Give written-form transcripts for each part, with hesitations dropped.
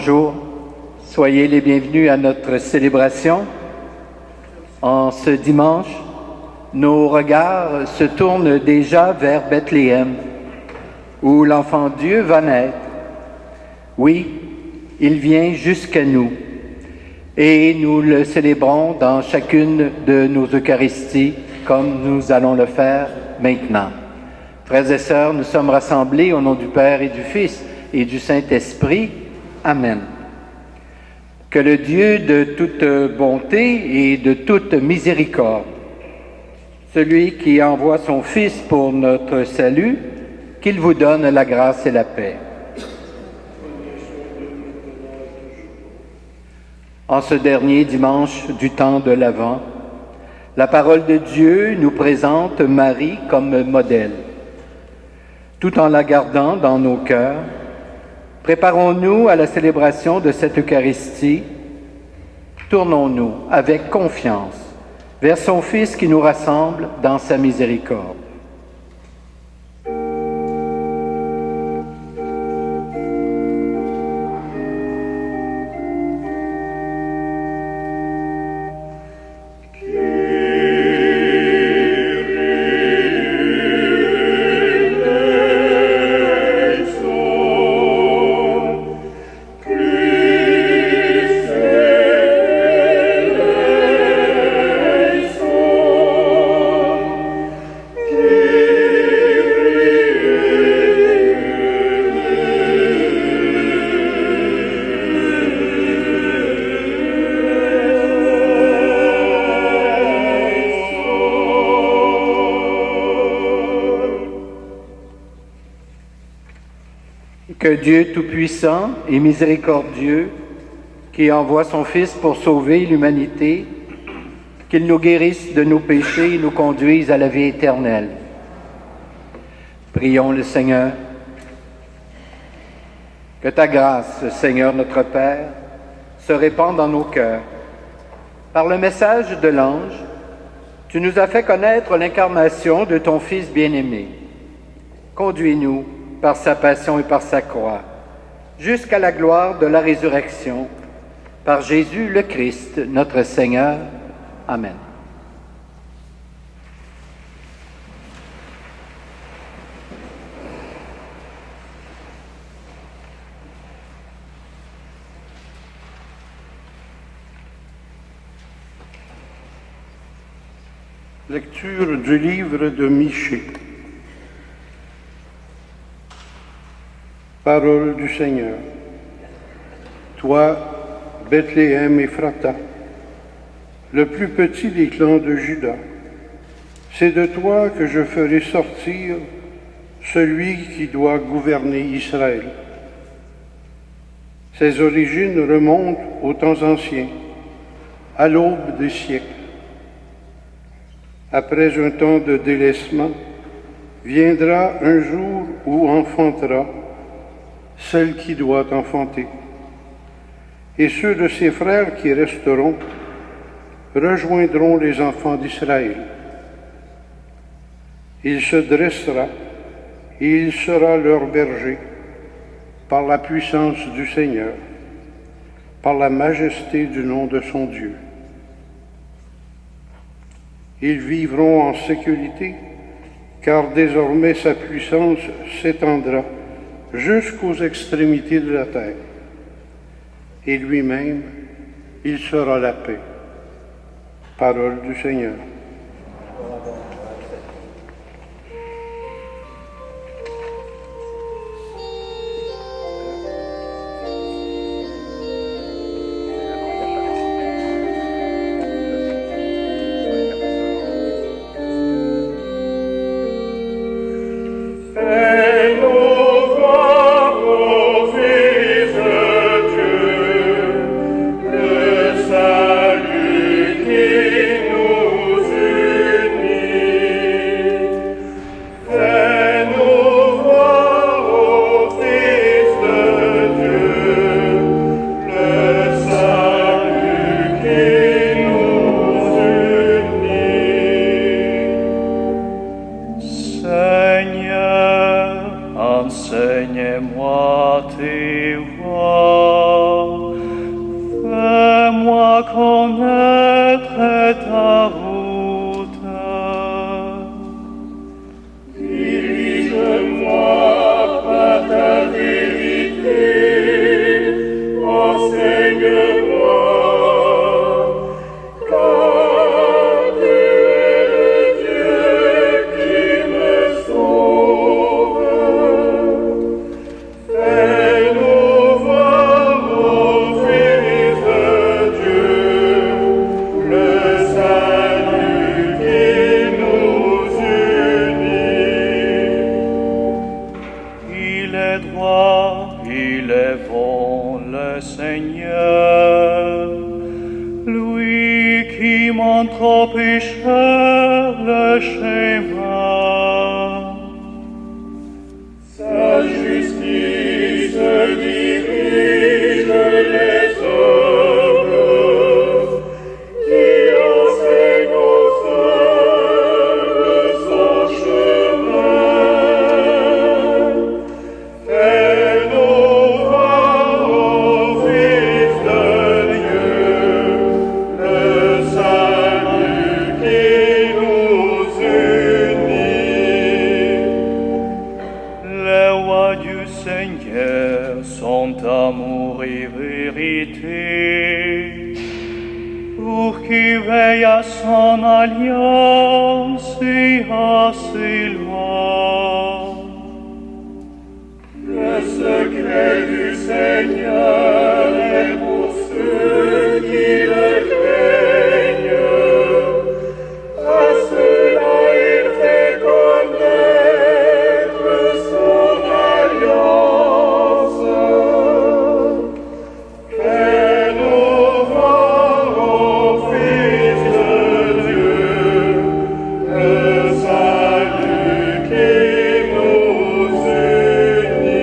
Bonjour, soyez les bienvenus à notre célébration. En ce dimanche, nos regards se tournent déjà vers Bethléem, où l'enfant Dieu va naître. Oui, il vient jusqu'à nous, et nous le célébrons dans chacune de nos Eucharisties, comme nous allons le faire maintenant. Frères et sœurs, nous sommes rassemblés au nom du Père et du Fils et du Saint-Esprit. Amen. Que le Dieu de toute bonté et de toute miséricorde, celui qui envoie son Fils pour notre salut, qu'il vous donne la grâce et la paix. En ce dernier dimanche du temps de l'Avent, la parole de Dieu nous présente Marie comme modèle. Tout en la gardant dans nos cœurs, préparons-nous à la célébration de cette Eucharistie. Tournons-nous avec confiance vers son Fils qui nous rassemble dans sa miséricorde. Que Dieu Tout-Puissant et Miséricordieux, qui envoie son Fils pour sauver l'humanité, qu'il nous guérisse de nos péchés et nous conduise à la vie éternelle. Prions le Seigneur. Que ta grâce, Seigneur notre Père, se répande dans nos cœurs. Par le message de l'ange, tu nous as fait connaître l'incarnation de ton Fils bien-aimé. Conduis-nous par sa passion et par sa croix, jusqu'à la gloire de la résurrection, par Jésus le Christ, notre Seigneur. Amen. Lecture du livre de Michée. Parole du Seigneur. Toi, Bethléem Ephrata, le plus petit des clans de Juda, c'est de toi que je ferai sortir celui qui doit gouverner Israël. Ses origines remontent aux temps anciens, à l'aube des siècles. Après un temps de délaissement, viendra un jour où enfantera celle qui doit enfanter. Et ceux de ses frères qui resteront rejoindront les enfants d'Israël. Il se dressera et il sera leur berger par la puissance du Seigneur, par la majesté du nom de son Dieu. Ils vivront en sécurité, car désormais sa puissance s'étendra jusqu'aux extrémités de la terre. Et lui-même, il sera la paix. Parole du Seigneur. Enseigne-moi tes voies, fais-moi connaître ta route. Dirige-moi par ta vérité, enseigne-moi, car tu es le Dieu qui me sauve. Fais-nous voir, ô Fils de lui qui montre aux pécheurs le chemin. Sa justice dirige les hommes, qui enseigne aux hommes son chemin. Fais-nous voir au Fils de Dieu le salut qui nous unit. Les rois du Seigneur sont amour et vérité, pour qui veille à son alliance et à ses lois. Le secret du Seigneur est pour ceux qui le craignent. À ceux-là il fait connaître son alliance. Fais-nous voir au Fils de Dieu le salut qui nous unit.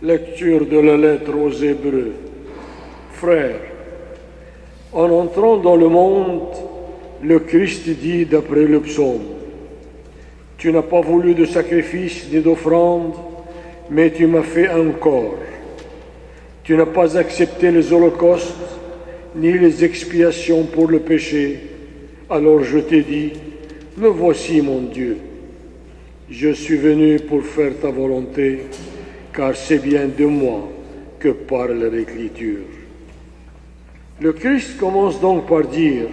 Lecture de la lettre aux Hébreux. Frères, en entrant dans le monde, le Christ dit d'après le psaume, « Tu n'as pas voulu de sacrifice ni d'offrande, mais tu m'as fait un corps. Tu n'as pas accepté les holocaustes, ni les expiations pour le péché. Alors je t'ai dit, me voici mon Dieu. Je suis venu pour faire ta volonté, car c'est bien de moi que parle l'Écriture. » Le Christ commence donc par dire,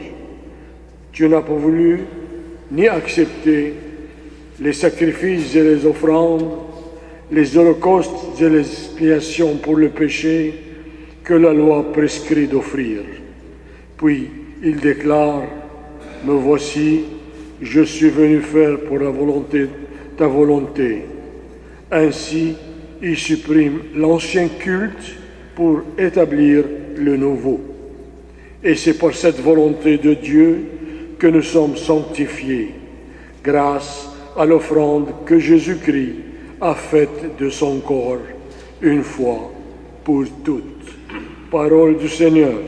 « Tu n'as pas voulu ni accepter les sacrifices et les offrandes, les holocaustes et les expiations pour le péché que la loi prescrit d'offrir. » Puis il déclare, « Me voici, je suis venu faire pour ta volonté. » Ainsi, il supprime l'ancien culte pour établir le nouveau. Et c'est par cette volonté de Dieu que nous sommes sanctifiés, grâce à l'offrande que Jésus-Christ a faite de son corps, une fois pour toutes. Parole du Seigneur.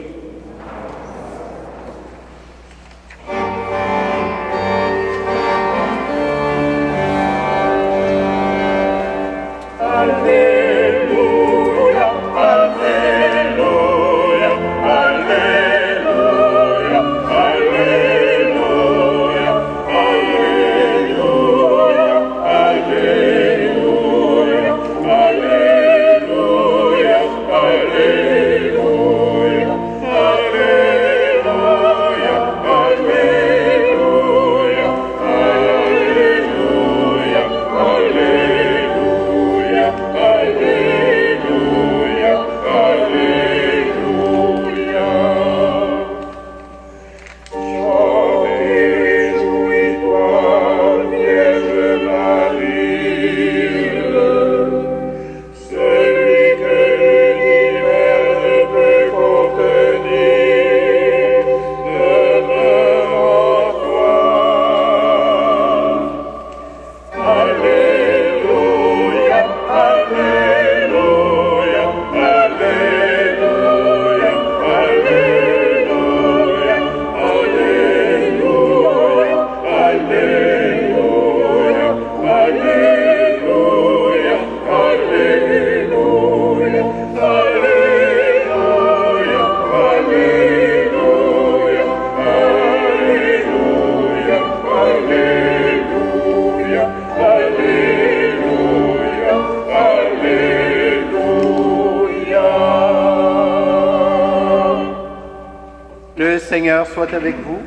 Seigneur soit avec vous.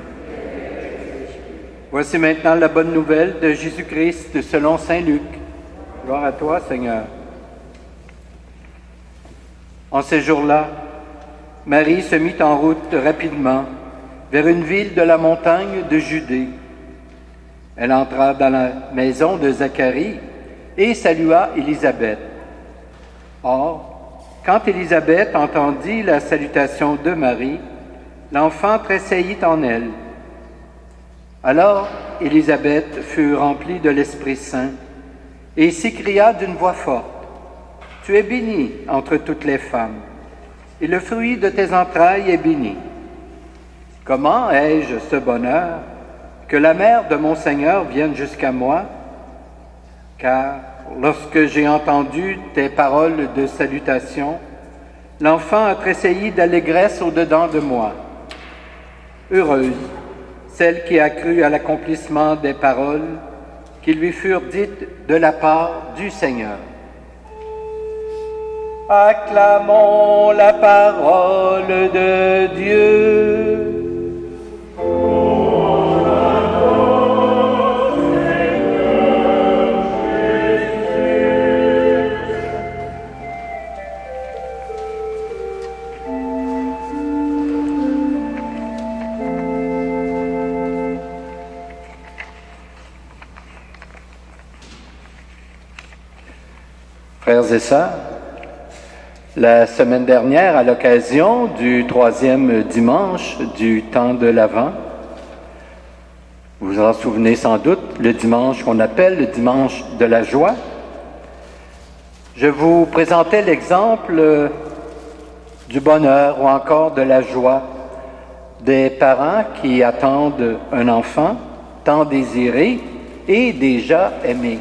Voici maintenant la bonne nouvelle de Jésus-Christ selon saint Luc. Gloire à toi, Seigneur. En ces jours-là, Marie se mit en route rapidement vers une ville de la montagne de Judée. Elle entra dans la maison de Zacharie et salua Élisabeth. Or, quand Élisabeth entendit la salutation de Marie, l'enfant tressaillit en elle. Alors Élisabeth fut remplie de l'Esprit Saint et s'écria d'une voix forte, « Tu es bénie entre toutes les femmes, et le fruit de tes entrailles est béni. Comment ai-je ce bonheur que la mère de mon Seigneur vienne jusqu'à moi? Car lorsque j'ai entendu tes paroles de salutation, l'enfant a tressailli d'allégresse au-dedans de moi. Heureuse celle qui a cru à l'accomplissement des paroles qui lui furent dites de la part du Seigneur. » Acclamons la parole de Dieu. Frères et sœurs, la semaine dernière, à l'occasion du 3e dimanche du temps de l'Avent, vous vous en souvenez sans doute, le dimanche qu'on appelle le dimanche de la joie, je vous présentais l'exemple du bonheur ou encore de la joie des parents qui attendent un enfant tant désiré et déjà aimé.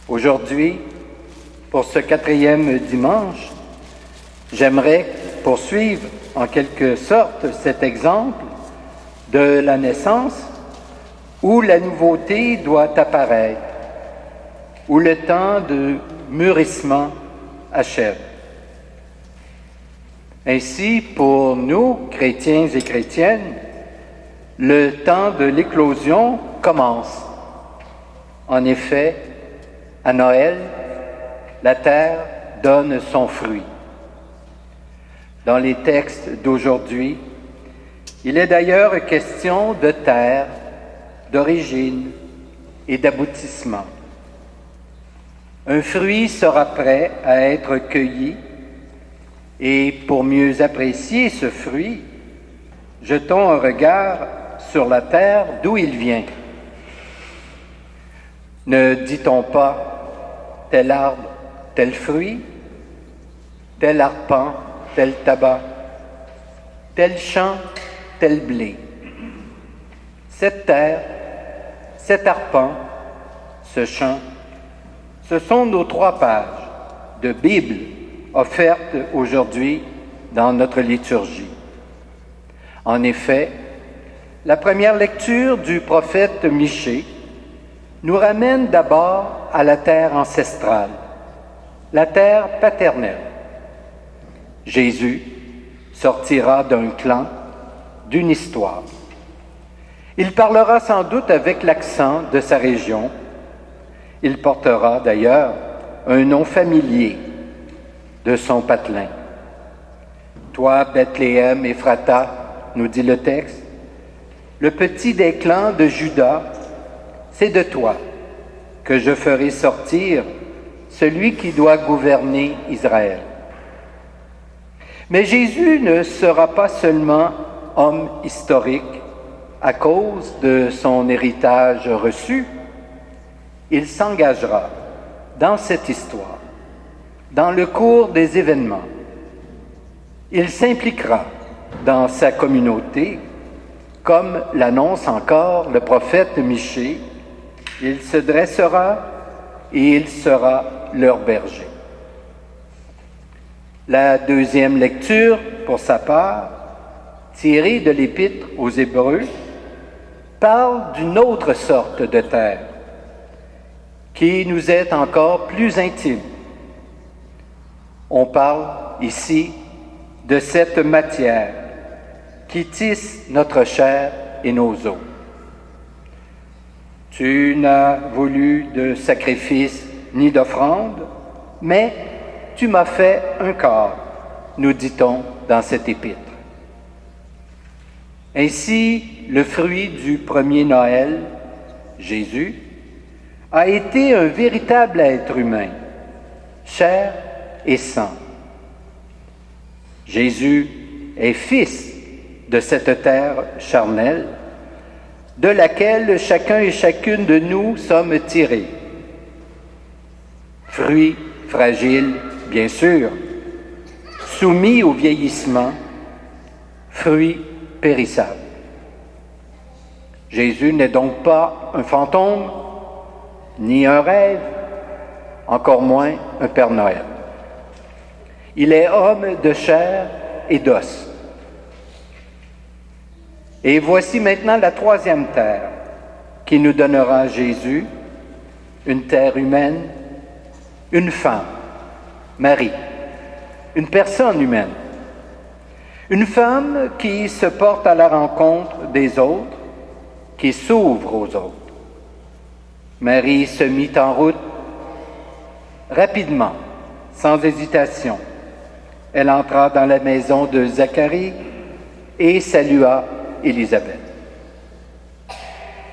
Aujourd'hui, pour ce 4e dimanche, j'aimerais poursuivre en quelque sorte cet exemple de la naissance où la nouveauté doit apparaître, où le temps de mûrissement achève. Ainsi, pour nous, chrétiens et chrétiennes, le temps de l'éclosion commence. En effet, à Noël, la terre donne son fruit. Dans les textes d'aujourd'hui, il est d'ailleurs question de terre, d'origine et d'aboutissement. Un fruit sera prêt à être cueilli et pour mieux apprécier ce fruit, jetons un regard sur la terre d'où il vient. Ne dit-on pas tel arbre, tel fruit, tel arpent, tel tabac, tel champ, tel blé. Cette terre, cet arpent, ce champ, ce sont nos 3 pages de Bible offertes aujourd'hui dans notre liturgie. En effet, la première lecture du prophète Michée nous ramène d'abord à la terre ancestrale, la terre paternelle. Jésus sortira d'un clan, d'une histoire. Il parlera sans doute avec l'accent de sa région. Il portera d'ailleurs un nom familier de son patelin. Toi, Bethléem Ephrata, nous dit le texte, le petit des clans de Juda, c'est de toi que je ferai sortir celui qui doit gouverner Israël. Mais Jésus ne sera pas seulement homme historique à cause de son héritage reçu, il s'engagera dans cette histoire, dans le cours des événements. Il s'impliquera dans sa communauté, comme l'annonce encore le prophète Michée. Il se dressera et il sera leur berger. La 2e lecture, pour sa part, tirée de l'Épître aux Hébreux, parle d'une autre sorte de terre qui nous est encore plus intime. On parle ici de cette matière qui tisse notre chair et nos os. Tu n'as voulu de sacrifice ni d'offrande, mais tu m'as fait un corps, nous dit-on dans cette épître. Ainsi, le fruit du premier Noël, Jésus, a été un véritable être humain, chair et sang. Jésus est fils de cette terre charnelle, de laquelle chacun et chacune de nous sommes tirés. Fruit fragile, bien sûr, soumis au vieillissement, fruit périssable. Jésus n'est donc pas un fantôme, ni un rêve, encore moins un Père Noël. Il est homme de chair et d'os. Et voici maintenant la troisième terre qui nous donnera Jésus, une terre humaine, une femme, Marie, une personne humaine, une femme qui se porte à la rencontre des autres, qui s'ouvre aux autres. Marie se mit en route rapidement, sans hésitation. Elle entra dans la maison de Zacharie et salua Élisabeth.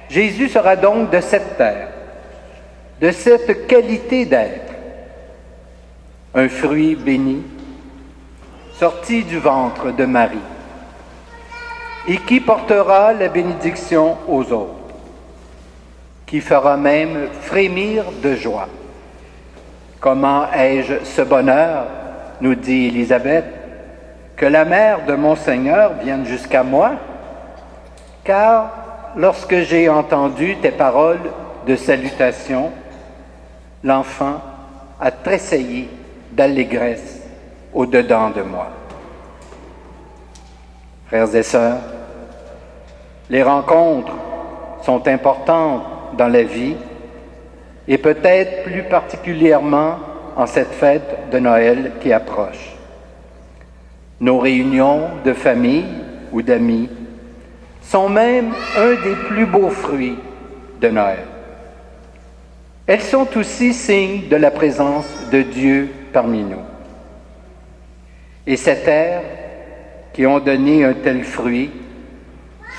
Jésus sera donc de cette terre, de cette qualité d'être, un fruit béni, sorti du ventre de Marie, et qui portera la bénédiction aux autres, qui fera même frémir de joie. Comment ai-je ce bonheur, nous dit Élisabeth, que la mère de mon Seigneur vienne jusqu'à moi? Car lorsque j'ai entendu tes paroles de salutation, l'enfant a tressailli d'allégresse au-dedans de moi. Frères et sœurs, les rencontres sont importantes dans la vie et peut-être plus particulièrement en cette fête de Noël qui approche. Nos réunions de famille ou d'amis sont même un des plus beaux fruits de Noël. Elles sont aussi signe de la présence de Dieu parmi nous. Et ces terres qui ont donné un tel fruit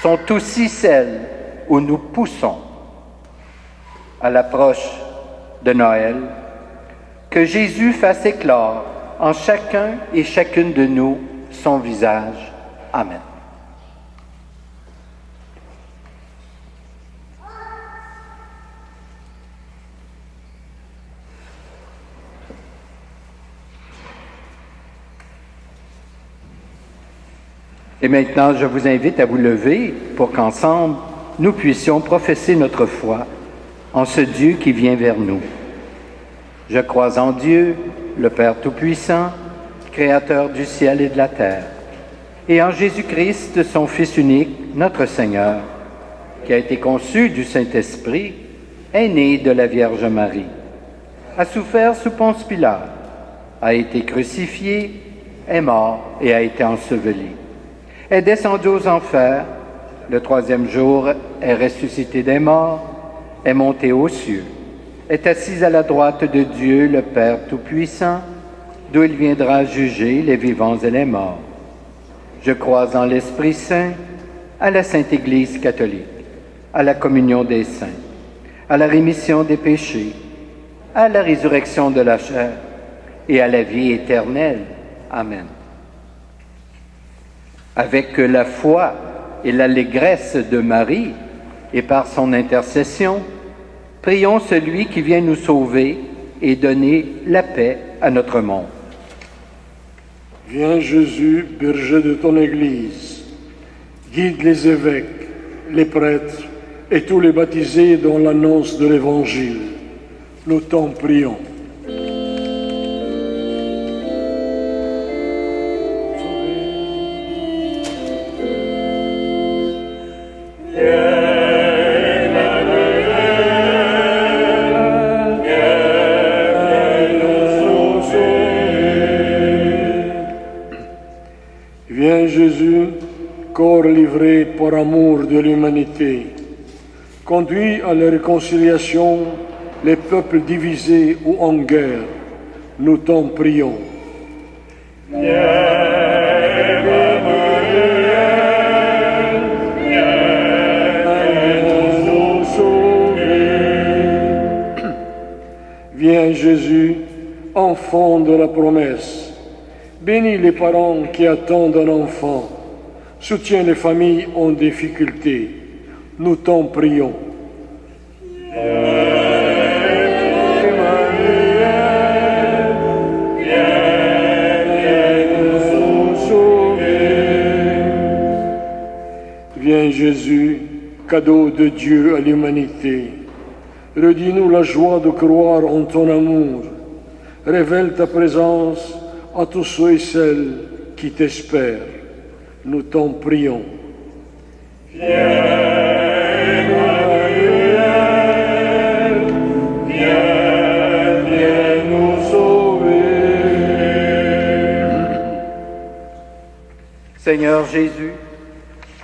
sont aussi celles où nous poussons à l'approche de Noël, que Jésus fasse éclore en chacun et chacune de nous son visage. Amen. Et maintenant, je vous invite à vous lever pour qu'ensemble, nous puissions professer notre foi en ce Dieu qui vient vers nous. Je crois en Dieu, le Père Tout-Puissant, Créateur du ciel et de la terre, et en Jésus-Christ, son Fils unique, notre Seigneur, qui a été conçu du Saint-Esprit, est né de la Vierge Marie, a souffert sous Ponce Pilate, a été crucifié, est mort et a été enseveli, est descendu aux enfers, le troisième jour est ressuscité des morts, est monté aux cieux, est assis à la droite de Dieu, le Père Tout-Puissant, d'où il viendra juger les vivants et les morts. Je crois en l'Esprit Saint, à la Sainte Église catholique, à la communion des saints, à la rémission des péchés, à la résurrection de la chair et à la vie éternelle. Amen. Avec la foi et l'allégresse de Marie, et par son intercession, prions celui qui vient nous sauver et donner la paix à notre monde. Viens Jésus, berger de ton Église, guide les évêques, les prêtres et tous les baptisés dans l'annonce de l'Évangile. Nous t'en prions. Viens Jésus, corps livré par amour de l'humanité, conduis à la réconciliation les peuples divisés ou en guerre. Nous t'en prions. enfants de la promesse. Bénis les parents qui attendent un enfant. Soutiens les familles en difficulté. Nous t'en prions. Viens Jésus, cadeau de Dieu à l'humanité. Redis-nous la joie de croire en ton amour. Révèle ta présence à tous ceux et celles qui t'espèrent. Nous t'en prions. Viens nous sauver. Seigneur Jésus,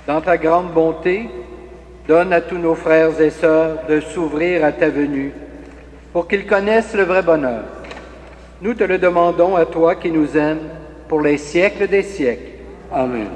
dans ta grande bonté, donne à tous nos frères et sœurs de s'ouvrir à ta venue, pour qu'ils connaissent le vrai bonheur. Nous te le demandons à toi qui nous aimes, pour les siècles des siècles. Amen.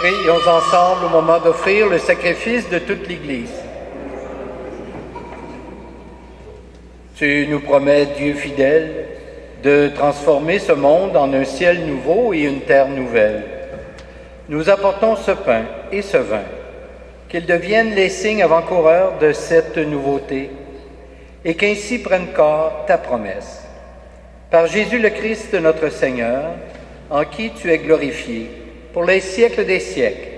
Prions ensemble au moment d'offrir le sacrifice de toute l'Église. Tu nous promets, Dieu fidèle, de transformer ce monde en un ciel nouveau et une terre nouvelle. Nous apportons ce pain et ce vin qu'ils deviennent les signes avant-coureurs de cette nouveauté, et qu'ainsi prenne corps ta promesse. Par Jésus le Christ, notre Seigneur, en qui tu es glorifié, pour les siècles des siècles.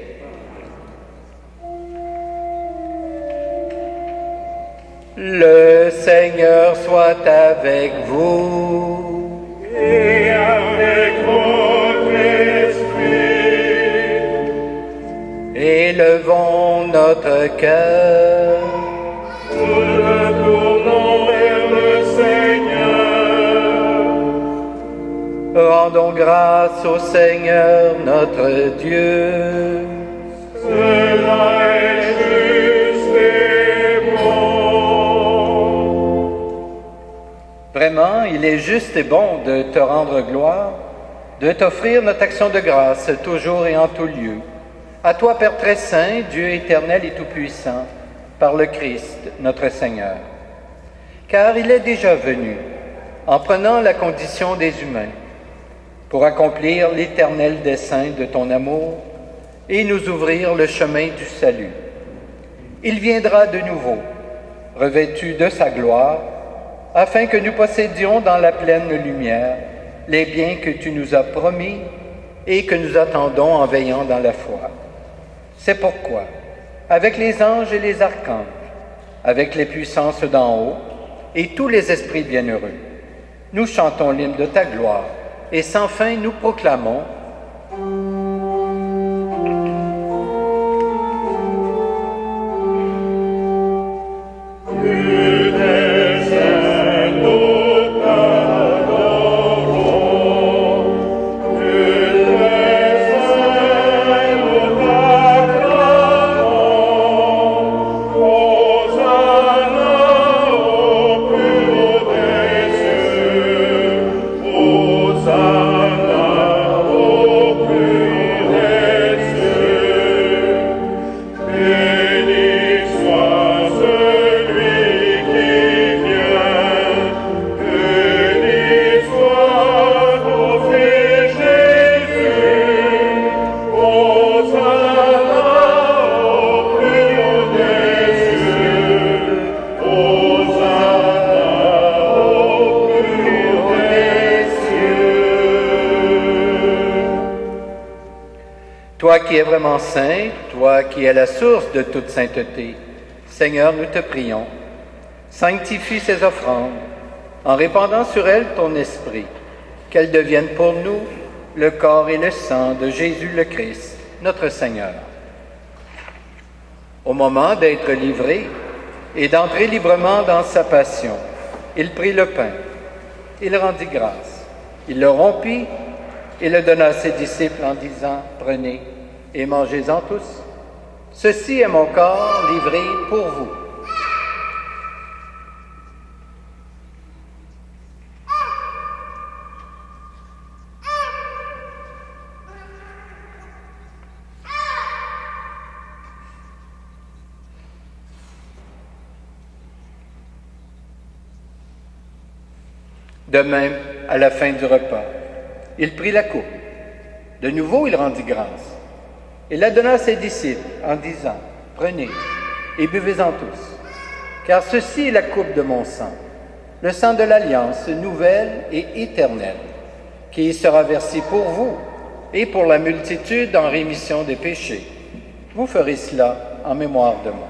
Le Seigneur soit avec vous. Et avec votre esprit. Élevons notre cœur. Nous le tournons vers le Seigneur. Rendons grâce au Seigneur notre Dieu. Cela est juste et bon. Vraiment, il est juste et bon de te rendre gloire, de t'offrir notre action de grâce toujours et en tout lieu. À toi, Père très saint, Dieu éternel et tout-puissant, par le Christ, notre Seigneur. Car il est déjà venu, en prenant la condition des humains, pour accomplir l'éternel dessein de ton amour et nous ouvrir le chemin du salut. Il viendra de nouveau, revêtu de sa gloire, afin que nous possédions dans la pleine lumière les biens que tu nous as promis et que nous attendons en veillant dans la foi. C'est pourquoi, avec les anges et les archanges, avec les puissances d'en haut et tous les esprits bienheureux, nous chantons l'hymne de ta gloire et sans fin nous proclamons Toi qui es vraiment saint, toi qui es la source de toute sainteté, Seigneur, nous te prions, sanctifie ces offrandes en répandant sur elles ton esprit, qu'elles deviennent pour nous le corps et le sang de Jésus le Christ, notre Seigneur. Au moment d'être livré et d'entrer librement dans sa passion, il prit le pain, il rendit grâce, il le rompit et le donna à ses disciples en disant, « Prenez et mangez-en tous. Ceci est mon corps livré pour vous. » De même, à la fin du repas, il prit la coupe. De nouveau, il rendit grâce. Il la donna à ses disciples en disant, « Prenez et buvez-en tous, car ceci est la coupe de mon sang, le sang de l'alliance nouvelle et éternelle, qui sera versé pour vous et pour la multitude en rémission des péchés. Vous ferez cela en mémoire de moi. »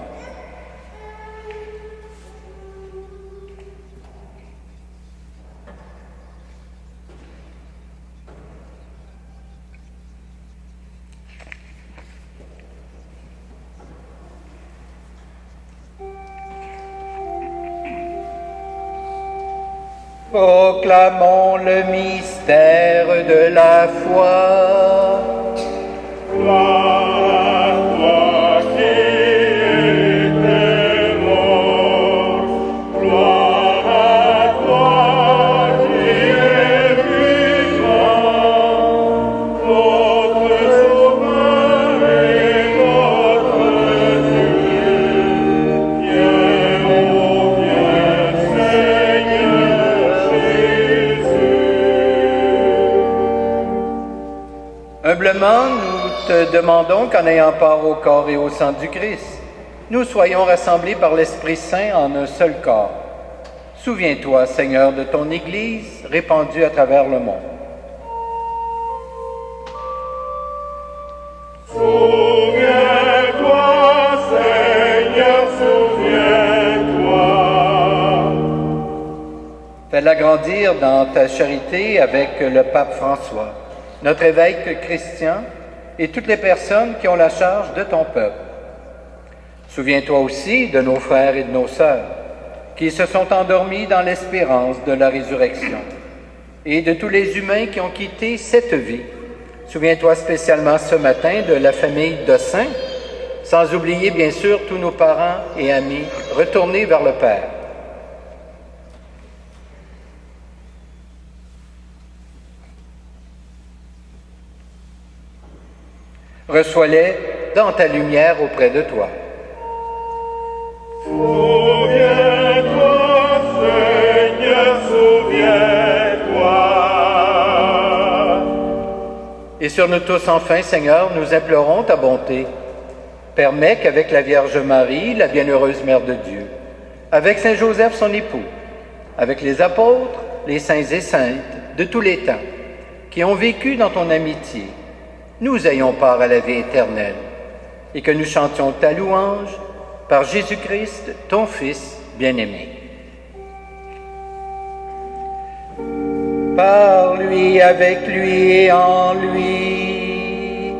Proclamons le mystère de la foi. Gloire à toi qui étais mort, gloire à toi qui es vivant, notre Sauveur et notre Dieu. Viens, ô viens, Seigneur Jésus. Humblement, nous te demandons qu'en ayant part au corps et au sang du Christ, nous soyons rassemblés par l'Esprit Saint en un seul corps. Souviens-toi, Seigneur, de ton Église répandue à travers le monde. Souviens-toi, Seigneur, souviens-toi. Fais-la grandir dans ta charité avec le pape François, notre évêque Christian et toutes les personnes qui ont la charge de ton peuple. Souviens-toi aussi de nos frères et de nos sœurs qui se sont endormis dans l'espérance de la résurrection et de tous les humains qui ont quitté cette vie. Souviens-toi spécialement ce matin de la famille Dossin, sans oublier bien sûr tous nos parents et amis retournés vers le Père. Reçois-les dans ta lumière auprès de toi. Souviens-toi, Seigneur, souviens-toi. Et sur nous tous enfin, Seigneur, nous implorons ta bonté. Permets qu'avec la Vierge Marie, la bienheureuse Mère de Dieu, avec Saint Joseph son époux, avec les apôtres, les saints et saintes de tous les temps, qui ont vécu dans ton amitié, nous ayons part à la vie éternelle, et que nous chantions ta louange par Jésus-Christ, ton Fils bien-aimé. Par lui, avec lui et en lui,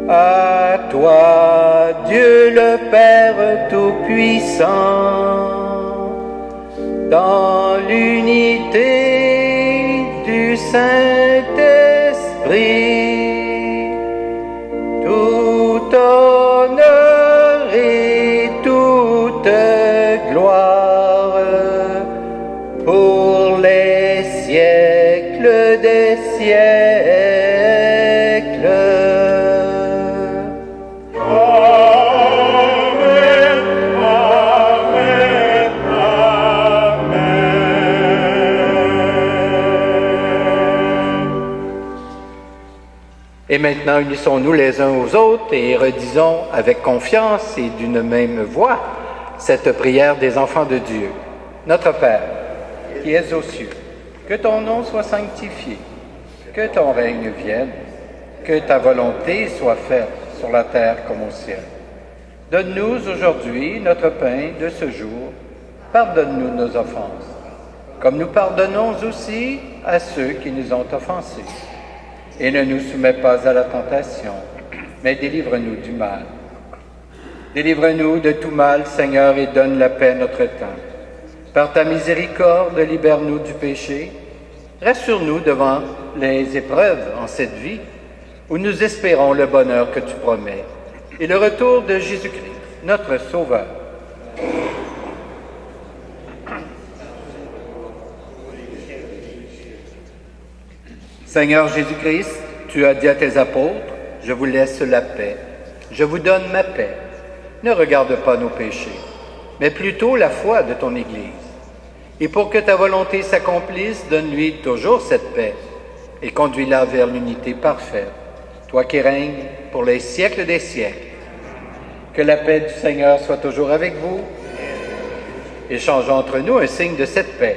à toi, Dieu le Père Tout-Puissant, dans l'unité du Saint-Esprit, tout honneur et toute gloire pour les siècles des siècles. Amen, amen, amen. Et maintenant, unissons-nous les uns aux autres et redisons avec confiance et d'une même voix cette prière des enfants de Dieu. Notre Père, qui es aux cieux, que ton nom soit sanctifié, que ton règne vienne, que ta volonté soit faite sur la terre comme au ciel. Donne-nous aujourd'hui notre pain de ce jour. Pardonne-nous nos offenses, comme nous pardonnons aussi à ceux qui nous ont offensés. Et ne nous soumets pas à la tentation, mais délivre-nous du mal. Délivre-nous de tout mal, Seigneur, et donne la paix à notre temps. Par ta miséricorde, libère-nous du péché. Rassure-nous devant les épreuves en cette vie, où nous espérons le bonheur que tu promets, et le retour de Jésus-Christ, notre Sauveur. Seigneur Jésus-Christ, tu as dit à tes apôtres, « Je vous laisse la paix, je vous donne ma paix. Ne regarde pas nos péchés, mais plutôt la foi de ton Église. Et pour que ta volonté s'accomplisse, donne-lui toujours cette paix et conduis-la vers l'unité parfaite, toi qui règnes pour les siècles des siècles. Que la paix du Seigneur soit toujours avec vous. Échangeons entre nous un signe de cette paix.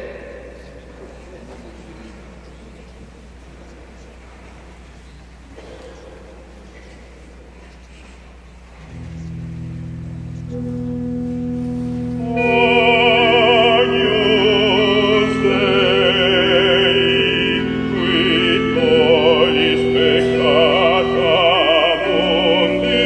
Agnus Dei, qui tollis peccata mundi,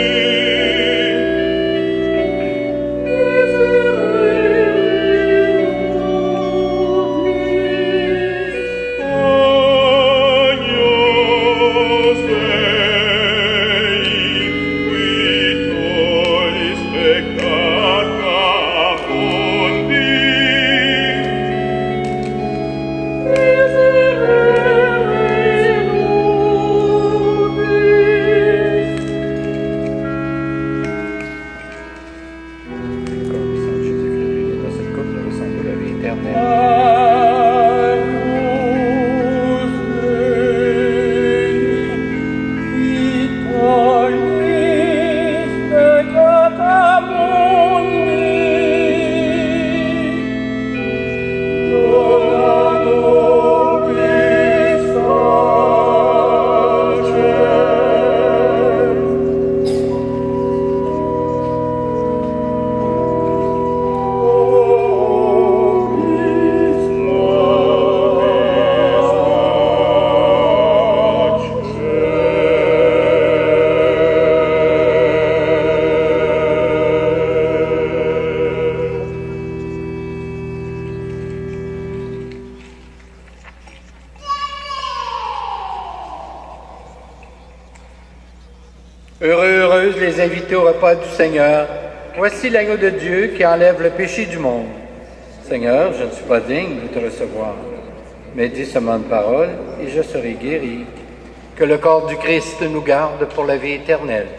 Agnus Dei, qui tollis peccata Heureux, heureuses les invités au repas du Seigneur. Voici l'agneau de Dieu qui enlève le péché du monde. Seigneur, je ne suis pas digne de te recevoir, mais dis seulement une parole et je serai guéri. Que le corps du Christ nous garde pour la vie éternelle.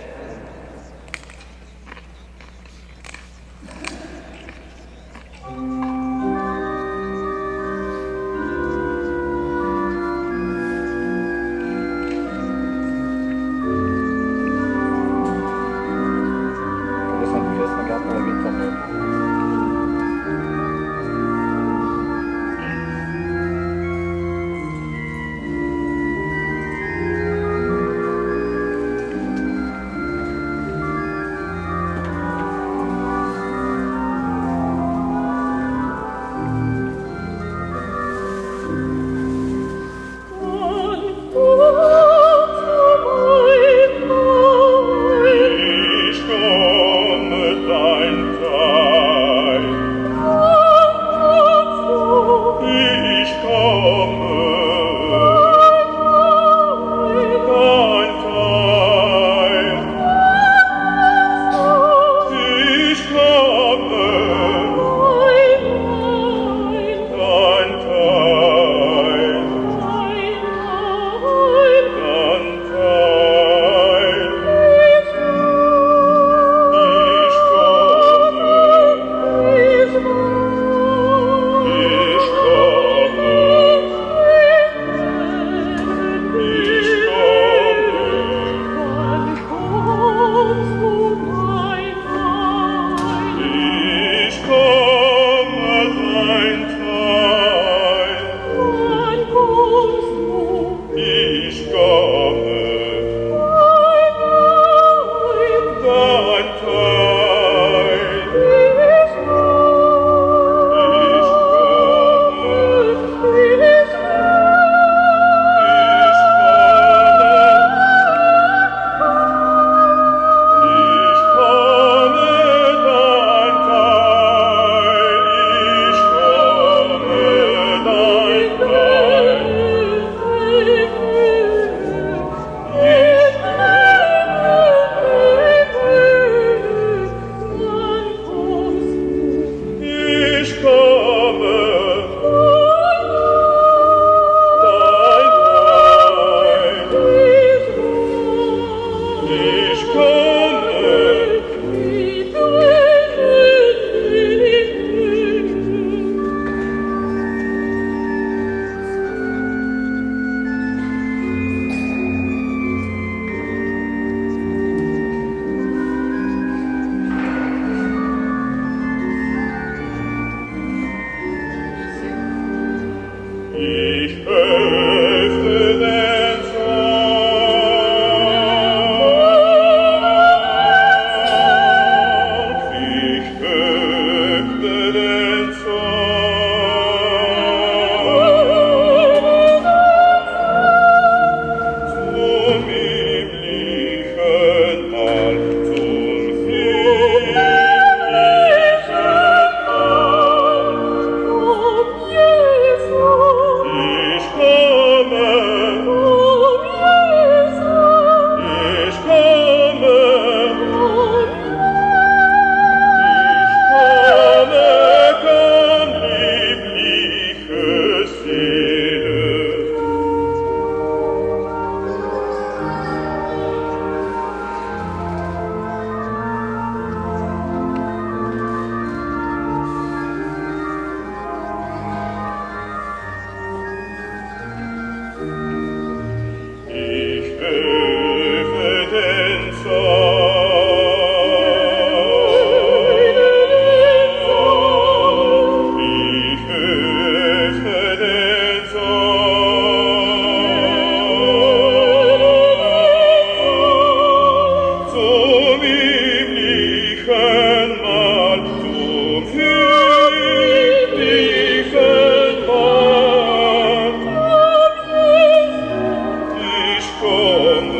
Come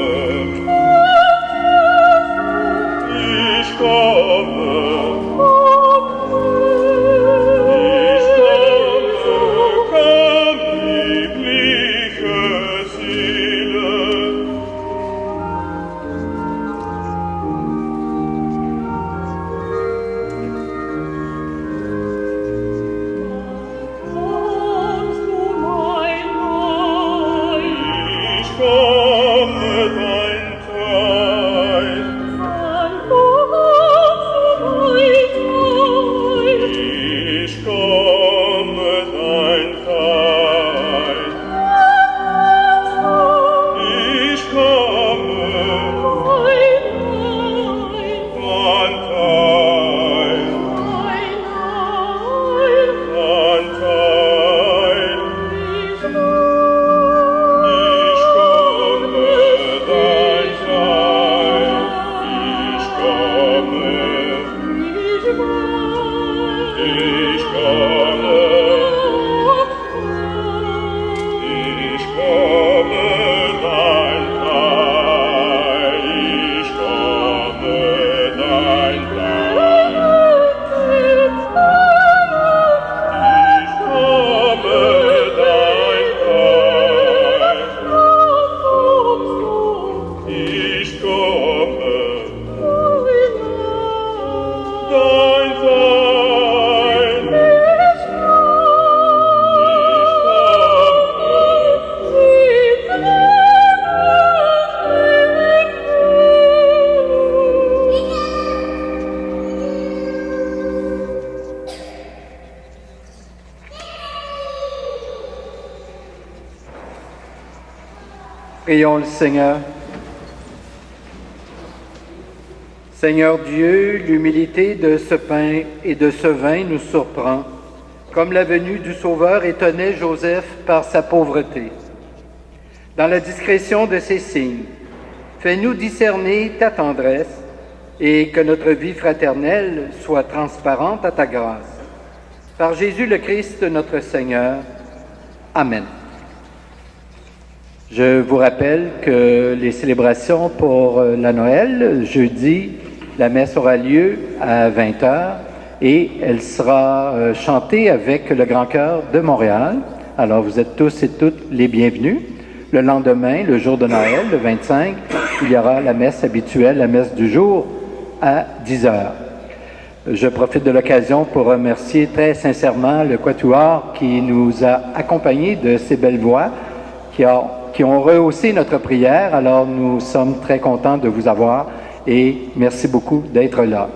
Prions le Seigneur. Seigneur Dieu, l'humilité de ce pain et de ce vin nous surprend, comme la venue du Sauveur étonnait Joseph par sa pauvreté. Dans la discrétion de ces signes, fais-nous discerner ta tendresse et que notre vie fraternelle soit transparente à ta grâce. Par Jésus le Christ, notre Seigneur. Amen. Je vous rappelle que les célébrations pour la Noël, jeudi, la messe aura lieu à 20h et elle sera chantée avec le Grand Chœur de Montréal. Alors vous êtes tous et toutes les bienvenus. Le lendemain, le jour de Noël, le 25, il y aura la messe habituelle, la messe du jour, à 10h. Je profite de l'occasion pour remercier très sincèrement le Quatuor qui nous a accompagnés de ces belles voix, qui ont rehaussé notre prière. Alors nous sommes très contents de vous avoir et merci beaucoup d'être là.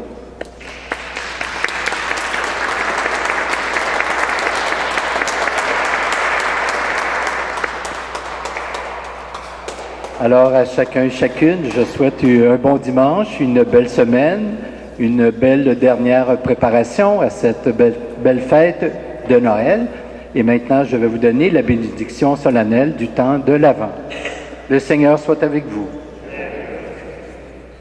Alors à chacun et chacune, je souhaite un bon dimanche, une belle semaine, une belle dernière préparation à cette belle fête de Noël. Et maintenant, je vais vous donner la bénédiction solennelle du temps de l'Avent. Le Seigneur soit avec vous.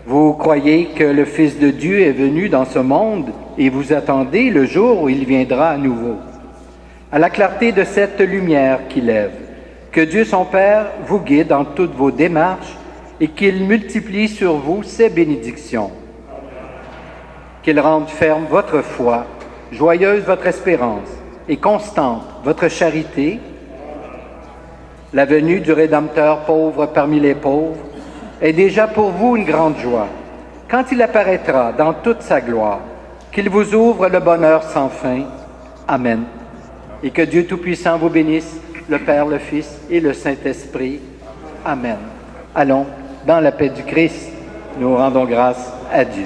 Vous croyez que le Fils de Dieu est venu dans ce monde et vous attendez le jour où il viendra à nouveau. À la clarté de cette lumière qui lève, que Dieu son Père vous guide dans toutes vos démarches et qu'il multiplie sur vous ses bénédictions. Qu'il rende ferme votre foi, joyeuse votre espérance et constante votre charité. La venue du Rédempteur pauvre parmi les pauvres est déjà pour vous une grande joie. Quand il apparaîtra dans toute sa gloire, qu'il vous ouvre le bonheur sans fin. Amen. Et que Dieu Tout-Puissant vous bénisse, le Père, le Fils et le Saint-Esprit. Amen. Allons, dans la paix du Christ, nous rendons grâce à Dieu.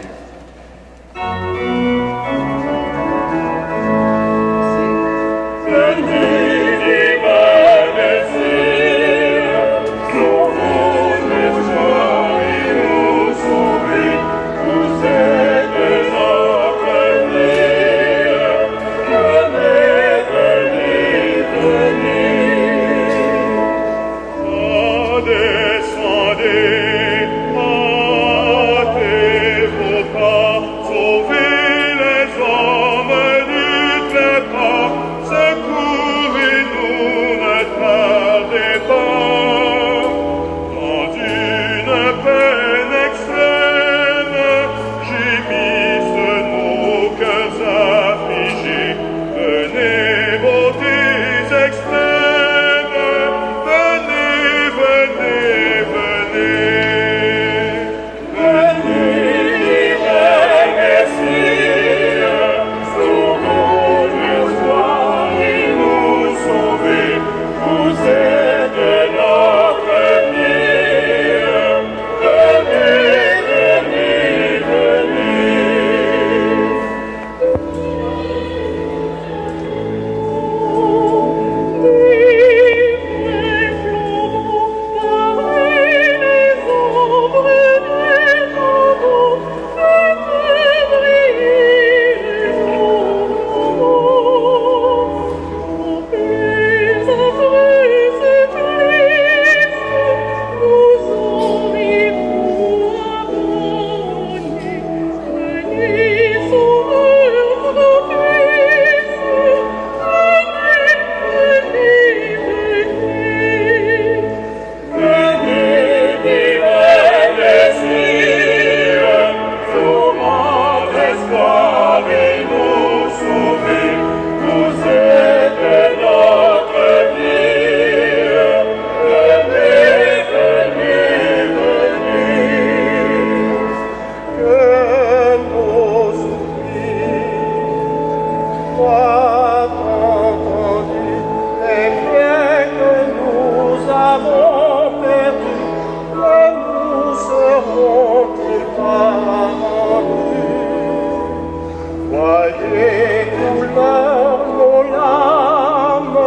Voyez couleur nos larmes,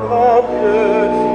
grand Dieu.